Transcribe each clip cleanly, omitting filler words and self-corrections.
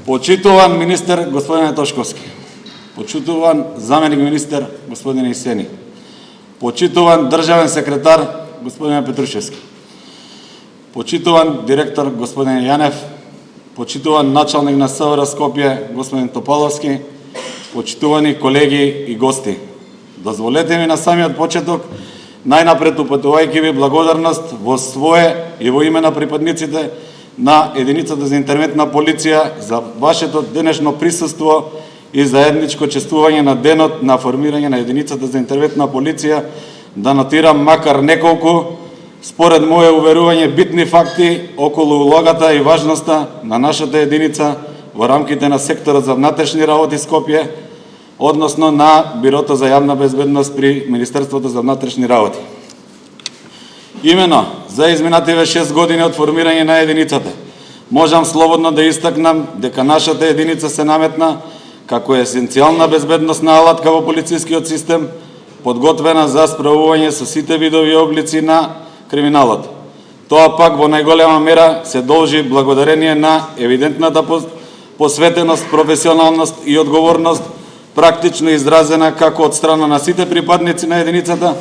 Почитуван министер господин Тошковски, почитуван заменик министер господин Исени, почитуван државен секретар господин Петрушевски, почитуван директор господин Јанев, почитуван началник на СВР Скопје господин Топаловски, почитувани колеги и гости. Дозволете ми на самиот почеток најнапред упатувајќи ви благодарност во свое и во име на припадниците на единицата за интервентна полиција за вашето денешно присуство и заедничко чествување на денот на формирање на единицата за интервентна полиција, да нотирам макар неколку, според моје уверување, битни факти околу улогата и важноста на нашата единица во рамките на секторот за внатрешни работи Скопје, односно на Бирото за јавна безбедност при Министерството за внатрешни работи. Имено, за изминативе 6 години од формирање на единицата, можам слободно да истакнам дека нашата единица се наметна како есенцијална безбедносна алатка во полицискиот систем, подготвена за справување со сите видови облици на криминалот. Тоа пак во најголема мера се должи благодарение на евидентната посветеност, професионалност и одговорност, практично изразена како од страна на сите припадници на единицата,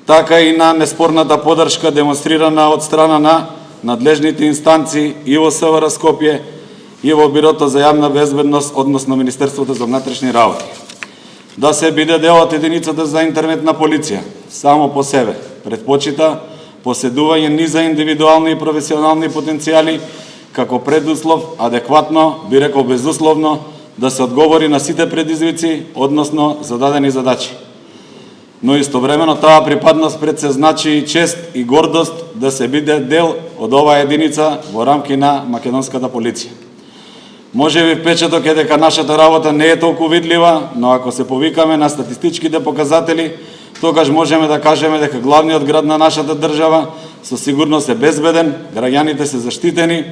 така и на неспорната поддршка демонстрирана од страна на надлежните инстанции и во СВР Скопје и во Бирото за јавна безбедност, односно Министерството за внатрешни работи. Да се биде дел од единицата за интервентна полиција само по себе предпочита поседување низа индивидуални и професионални потенцијали како предуслов адекватно, би рекол безусловно, да се одговори на сите предизвици, односно зададени задачи. Но истовремено таа припадност пред се значи и чест и гордост да се биде дел од оваа единица во рамки на македонската полиција. Може би впечаток е дека нашата работа не е толку видлива, но ако се повикаме на статистичките показатели, тогаш можеме да кажеме дека главниот град на нашата држава со сигурност е безбеден, граѓаните се заштитени,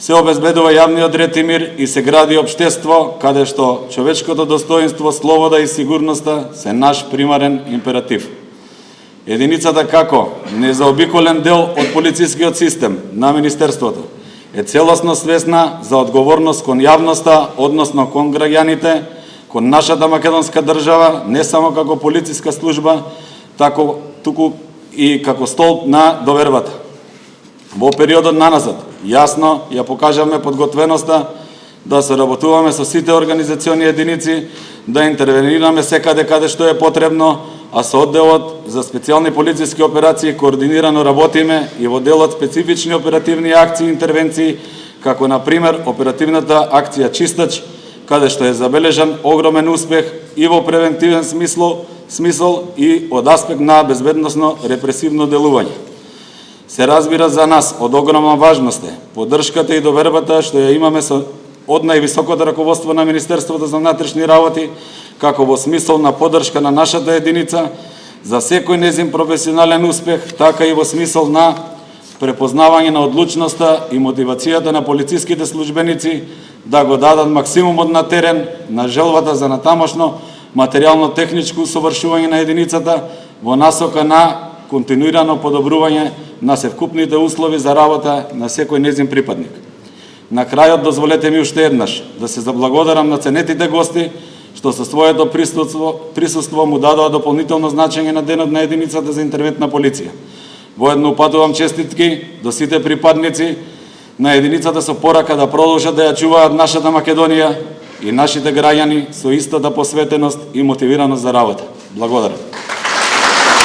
се обезбедува јавниот ред и мир и се гради општество каде што човечкото достоинство, слобода и сигурноста се наш примарен императив. Единицата како незаобиколен дел од полицискиот систем на Министерството е целосно свесна за одговорност кон јавноста, односно кон граѓаните, кон нашата македонска држава, не само како полициска служба, туку и како столб на довербата. Во периодот наназад, јасно ја покажаме подготвеноста да соработуваме со сите организациони единици, да интервенираме секаде каде што е потребно, а со одделот за специјални полициски операции координирано работиме и во делот специфични оперативни акции и интервенции, како на пример оперативната акција Чистач, каде што е забележан огромен успех и во превентивен смисол и од аспект на безбедносно репресивно делување. Се разбира за нас од огромна важност е поддршката и довербата што ја имаме од највисокото раководство на Министерството за внатрешни работи, како во смисол на поддршка на нашата единица за секој незин професионален успех, така и во смисол на препознавање на одлучноста и мотивацијата на полициските службеници да го дадат максимумот на терен на желбата за натамошно материјално-техничко усовршување на единицата во насока на континуирано подобрување на севкупните услови за работа на секој незин припадник. На крајот дозволете ми уште еднаш да се заблагодарам на ценетите гости што со своето присуство му дадоа дополнително значење на денот на единицата за интервентна полиција. Воедно упатувам честитки до сите припадници на единицата со порака да продолжат да ја чуваат нашата Македонија и нашите граѓани со истата посветеност и мотивираност за работа. Благодарам.